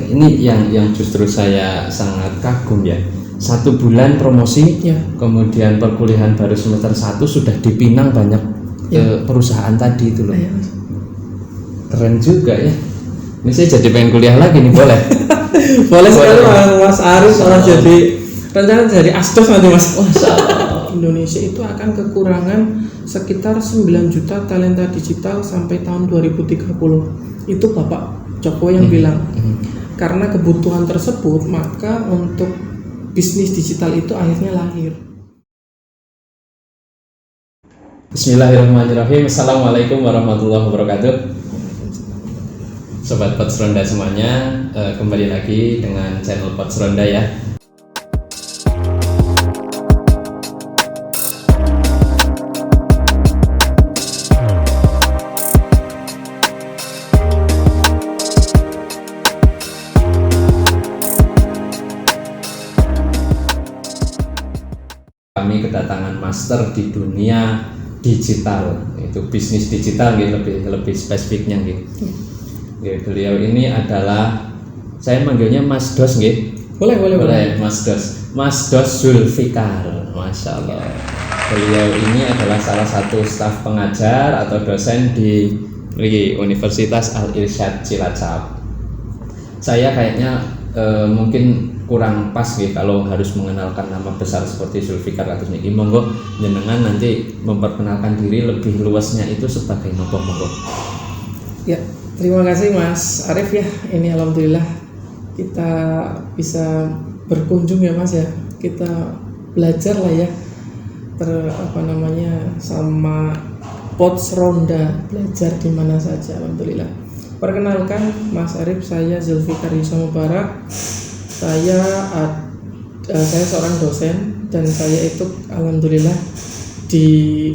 Ini yang justru saya sangat kagum ya. 1 bulan promosi, Ya. kemudian perkuliahan baru semester 1 sudah dipinang banyak perusahaan tadi itu loh. Ya. Keren juga ya. Ini saya jadi pengen kuliah lagi nih, boleh? Boleh sekali Mas Arif malah jadi rencana jadi asdos nanti Mas. Indonesia itu akan kekurangan sekitar 9 juta talenta digital sampai tahun 2030. Itu Bapak Jokowi yang bilang. Karena kebutuhan tersebut, maka untuk bisnis digital itu akhirnya lahir. Bismillahirrahmanirrahim. Assalamualaikum warahmatullahi wabarakatuh. Sobat Pods Ronda semuanya, kembali lagi dengan channel Pods Ronda ya. Kami kedatangan master di dunia digital, itu bisnis digital gitu, lebih spesifiknya gitu. Beliau ini adalah, saya manggilnya Mas Dos gitu. Boleh Mas Dos. Mas Dos Zulfikar, Masya Allah. Beliau ini adalah salah satu staf pengajar atau dosen di Universitas Al Irsyad Cilacap. Saya kayaknya mungkin kurang pas gitu kalau harus mengenalkan nama besar seperti Zulfikar atas niki. Monggo jenengan nanti memperkenalkan diri lebih luasnya itu sebagai monggo. Ya, terima kasih Mas Arif ya. Ini alhamdulillah kita bisa berkunjung ya Mas ya. Kita belajar lah ya sama Pods Ronda, belajar di mana saja alhamdulillah. Perkenalkan Mas Arif, saya Zulfikar Yusa Mubarak. Saya seorang dosen dan saya itu alhamdulillah di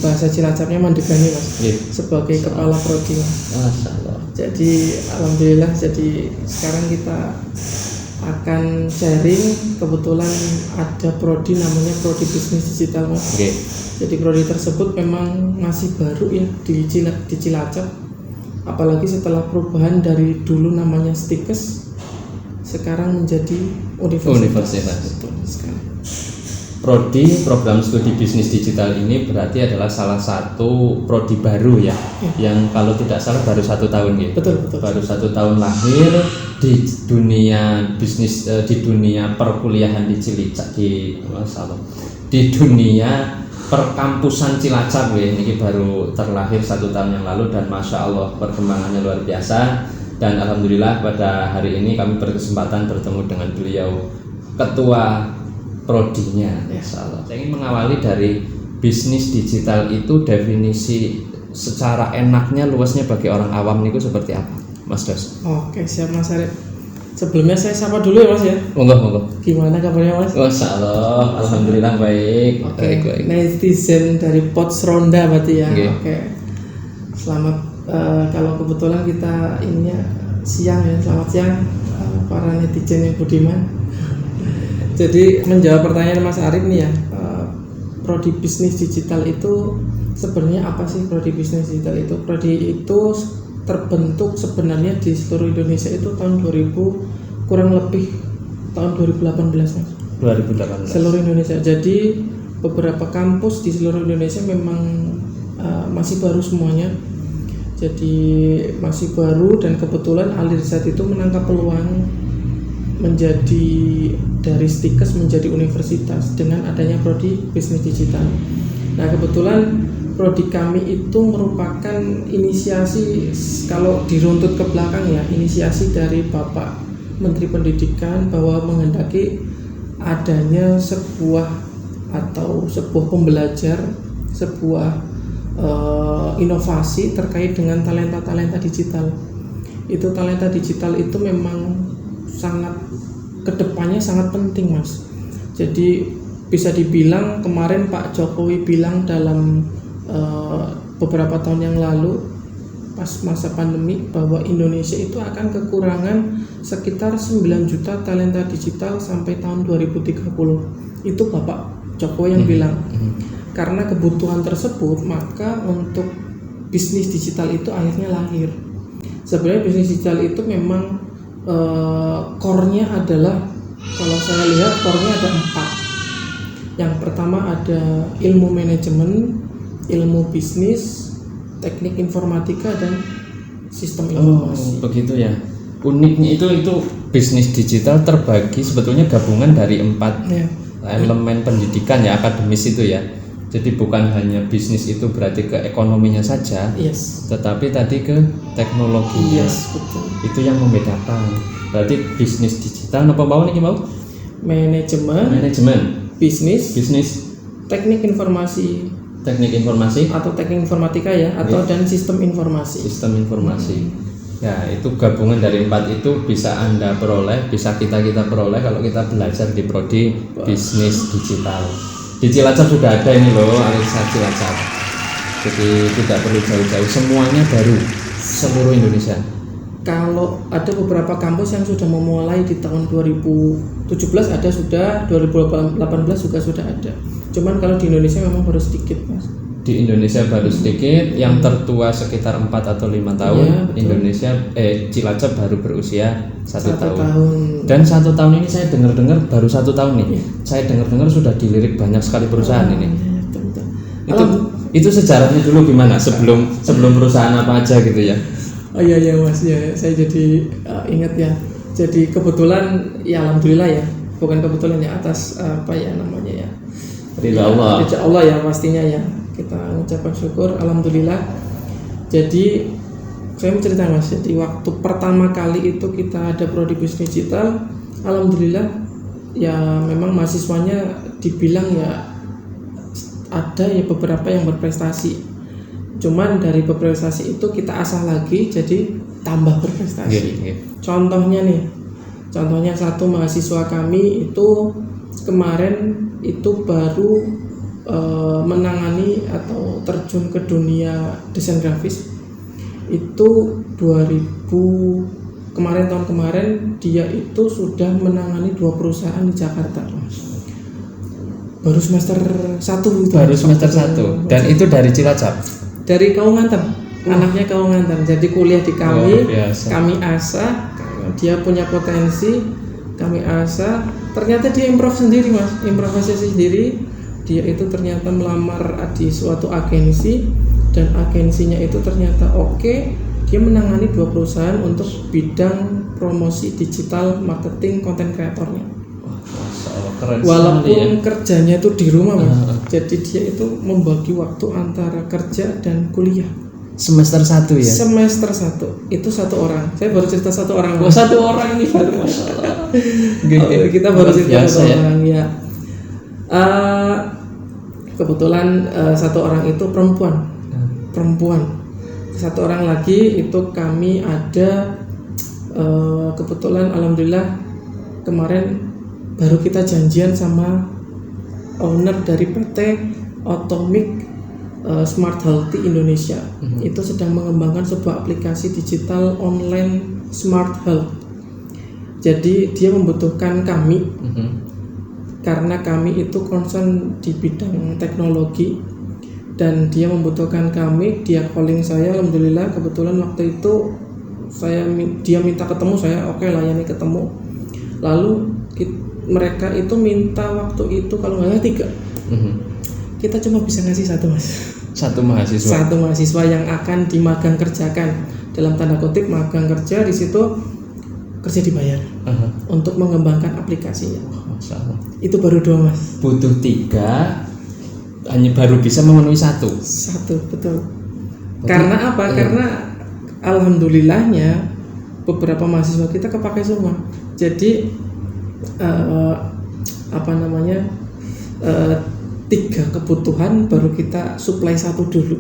bahasa Cilacapnya Mandegani Mas, sebagai kepala prodi Mas. Jadi alhamdulillah, jadi sekarang kita akan sharing, kebetulan ada prodi namanya prodi bisnis digital Mas. Jadi prodi tersebut memang masih baru ya di Cilacap, apalagi setelah perubahan dari dulu namanya Stikes sekarang menjadi universitas. Betul sekali. Prodi program studi bisnis digital ini berarti adalah salah satu prodi baru ya, yang kalau tidak salah baru 1 tahun gitu. Betul. Baru 1 tahun lahir di dunia bisnis, di dunia perkuliahan di Cilacap, di dunia perkampusan Cilacap ya. Ini baru terlahir 1 tahun yang lalu dan Masya Allah perkembangannya luar biasa. Dan alhamdulillah pada hari ini kami berkesempatan bertemu dengan beliau, ketua prodinya. Saya ingin mengawali dari bisnis digital itu, definisi secara enaknya, luasnya bagi orang awam itu seperti apa, Mas Dos? Oke, siap Mas Arif. Sebelumnya saya sapa dulu ya Mas ya. Monggo. Gimana kabarnya Mas? Masya Allah, alhamdulillah baik. Oke. Netizen dari Pods Ronda berarti ya. Oke. Selamat. Kalau kebetulan kita ininya siang ya, selamat siang para netizen yang budiman. Jadi menjawab pertanyaan Mas Arif nih ya, prodi bisnis digital itu sebenarnya apa sih? Prodi bisnis digital itu, prodi itu terbentuk sebenarnya di seluruh Indonesia itu tahun 2000, kurang lebih tahun 2018 Mas. 2018. Seluruh Indonesia. Jadi beberapa kampus di seluruh Indonesia memang masih baru semuanya. Jadi masih baru, dan kebetulan Al Irsyad itu menangkap peluang menjadi dari Stikes menjadi universitas dengan adanya prodi bisnis digital. Nah kebetulan prodi kami itu merupakan inisiasi, kalau diruntut ke belakang ya, inisiasi dari Bapak Menteri Pendidikan bahwa menghendaki adanya sebuah pembelajar, sebuah inovasi terkait dengan talenta digital. Itu talenta digital itu memang sangat, kedepannya sangat penting Mas. Jadi bisa dibilang kemarin Pak Jokowi bilang dalam beberapa tahun yang lalu pas masa pandemi bahwa Indonesia itu akan kekurangan sekitar 9 juta talenta digital sampai tahun 2030. Itu Bapak Jokowi yang bilang. Karena kebutuhan tersebut, maka untuk bisnis digital itu akhirnya lahir. Sebenarnya bisnis digital itu memang core-nya adalah, kalau saya lihat core-nya ada 4. Yang pertama ada ilmu manajemen, ilmu bisnis, teknik informatika, dan sistem informasi. Begitu ya. Uniknya itu bisnis digital terbagi sebetulnya gabungan dari 4 elemen pendidikan ya, akademis itu ya. Jadi bukan hanya bisnis itu berarti ke ekonominya saja, tetapi tadi ke teknologinya. Betul. Itu yang membedakan. Berarti bisnis digital apa mau nih mau? Manajemen, bisnis, teknik informasi atau teknik informatika ya, atau dan sistem informasi. Ya, itu gabungan dari 4 itu bisa Anda peroleh, bisa kita peroleh kalau kita belajar di prodi bisnis digital. Di Cilacap sudah ada ini loh, Alisa Cilacap. Jadi tidak perlu jauh-jauh, semuanya baru seluruh Indonesia. Kalau ada beberapa kampus yang sudah memulai di tahun 2017 ada, sudah 2018 juga sudah ada. Cuman kalau di Indonesia memang baru sedikit, Mas. Di Indonesia baru sedikit, yang tertua sekitar 4 atau 5 tahun. Cilacap baru berusia 1 tahun. Dan 1 tahun ini saya dengar baru 1 tahun nih. Saya dengar sudah dilirik banyak sekali perusahaan ini. Itu sejarahnya dulu gimana sebelum perusahaan apa aja gitu ya? Oh iya Mas ya, saya jadi ingat ya. Jadi kebetulan ya, alhamdulillah ya, bukan kebetulan ya, atas apa ya namanya ya, ridha Allah ya pastinya ya. Kita mengucapkan syukur, alhamdulillah. Jadi saya mau cerita Mas, jadi waktu pertama kali itu kita ada prodi bisnis digital, alhamdulillah ya, memang mahasiswanya dibilang ya ada ya beberapa yang berprestasi. Cuman dari berprestasi itu kita asah lagi jadi tambah berprestasi. Contohnya satu mahasiswa kami itu kemarin itu baru menangani atau terjun ke dunia desain grafis itu tahun kemarin dia itu sudah menangani 2 perusahaan di Jakarta, baru semester 1 dan itu dari Cilacap, dari Kaunganten, anaknya Kaunganten. Jadi kuliah di kami asah, dia punya potensi, kami asah. Ternyata dia improvisasi sendiri. Dia itu ternyata melamar di suatu agensi, dan agensinya itu ternyata oke. Dia menangani 2 perusahaan untuk bidang promosi digital marketing konten kreatornya. Walaupun kerjanya itu di rumah, Mas. Jadi dia itu membagi waktu antara kerja dan kuliah. Semester 1 ya? Semester 1 itu 1 orang. Saya baru cerita 1 orang. 1 orang ini baru, masalah. Kita baru cerita 1 orang ya. Kebetulan 1 orang itu perempuan. 1 orang lagi itu kami ada kebetulan alhamdulillah kemarin baru kita janjian sama owner dari PT Atomic Smart Healthy Indonesia. Itu sedang mengembangkan sebuah aplikasi digital online Smart Health. Jadi dia membutuhkan kami karena kami itu concern di bidang teknologi, dan dia membutuhkan kami. Dia calling saya, alhamdulillah kebetulan waktu itu dia minta ketemu saya, oke layani ketemu. Lalu mereka itu minta waktu itu kalau nggak 3. Kita cuma bisa ngasih 1, Mas. 1 mahasiswa. 1 mahasiswa yang akan dimagang kerjakan, dalam tanda kutip magang kerja di situ, kerja dibayar untuk mengembangkan aplikasinya. Itu baru 2, Mas. Butuh 3, hanya baru bisa memenuhi 1, betul. Karena apa? Karena alhamdulillahnya beberapa mahasiswa kita kepakai semua. Jadi 3 kebutuhan baru kita supply 1 dulu.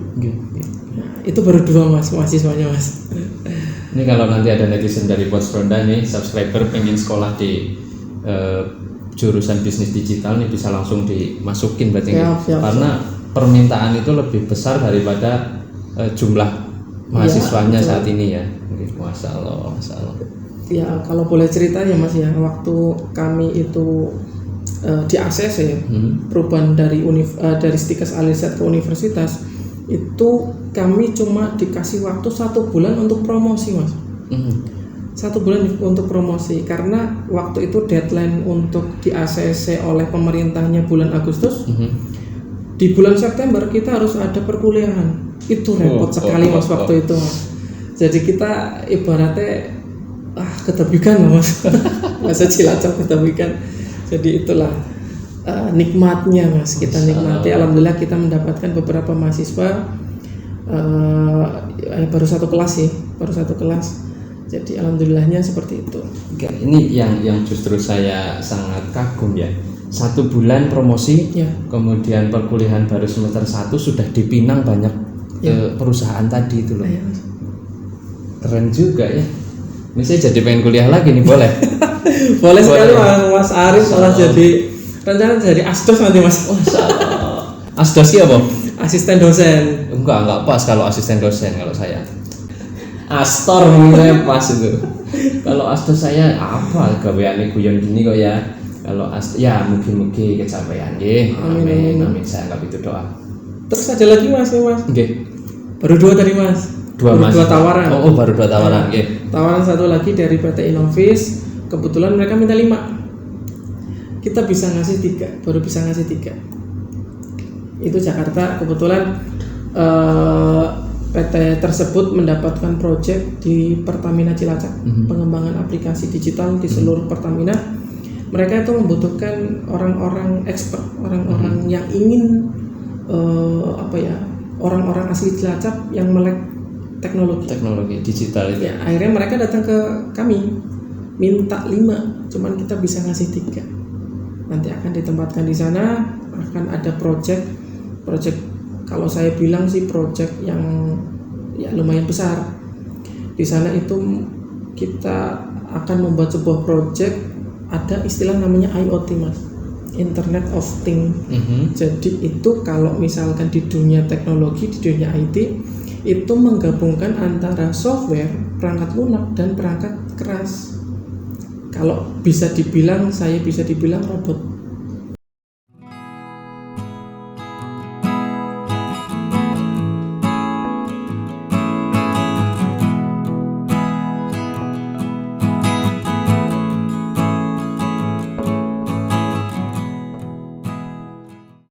Itu baru 2, Mas, mahasiswanya, Mas. Ini kalau nanti ada netizen dari Pods Ronda nih, subscriber pengen sekolah di jurusan bisnis digital nih, bisa langsung dimasukin berarti. Karena permintaan itu lebih besar daripada jumlah mahasiswanya saat ini ya. Masya Allah. Ya kalau boleh cerita ya Mas ya, waktu kami itu di ACC ya, perubahan dari Stikes Alisat ke universitas, itu kami cuma dikasih waktu 1 bulan untuk promosi, Mas. 1 bulan untuk promosi, karena waktu itu deadline untuk di ACC oleh pemerintahnya bulan Agustus. Di bulan September kita harus ada perkuliahan. Itu repot sekali Mas waktu itu Mas. Jadi kita ibaratnya ketebikan lah Mas. Bahasa Cilacap ketebikan. Jadi itulah nikmatnya Mas. Kita nikmati. Alhamdulillah kita mendapatkan beberapa mahasiswa baru 1 kelas sih, baru 1 kelas. Jadi alhamdulillahnya seperti itu. Ini yang justru saya sangat kagum ya. 1 bulan promosi, kemudian perkuliahan baru semester 1 sudah dipinang banyak perusahaan tadi itu loh. Keren juga ya. Ini saya jadi pengen kuliah lagi nih, boleh? Boleh sekali Mas Arif, malah jadi rencana jadi asdos nanti Mas. Asdos ya apa? Asisten dosen. Enggak pas kalau asisten dosen kalau saya. Astor mungkin pas itu. Kalau asdos saya apa gaweane guyon gini kok ya. Kalau ya mungkin kecapean nggih. Amin. Saya anggap itu doa. Terus ada lagi Mas. Nggih. Baru 2 tadi Mas. 2 tawaran. Oh, baru 2 tawaran nggih. Tawaran 1 lagi dari PT Innovis. Kebetulan mereka minta 5. Kita bisa ngasih 3, baru bisa ngasih 3. Itu Jakarta. Kebetulan PT tersebut mendapatkan proyek di Pertamina Cilacap, pengembangan aplikasi digital di seluruh Pertamina. Mereka itu membutuhkan orang-orang expert, orang-orang yang ingin orang-orang asli Cilacap yang melek teknologi digital itu. Ya, akhirnya mereka datang ke kami minta 5, cuman kita bisa ngasih 3. Nanti akan ditempatkan di sana, akan ada proyek kalau saya bilang sih proyek yang ya lumayan besar. Di sana itu kita akan membuat sebuah proyek, ada istilah namanya IoT Mas, Internet of Things. Jadi itu kalau misalkan di dunia teknologi, di dunia IT itu menggabungkan antara software, perangkat lunak dan perangkat keras. Kalau bisa dibilang, saya bisa dibilang robot.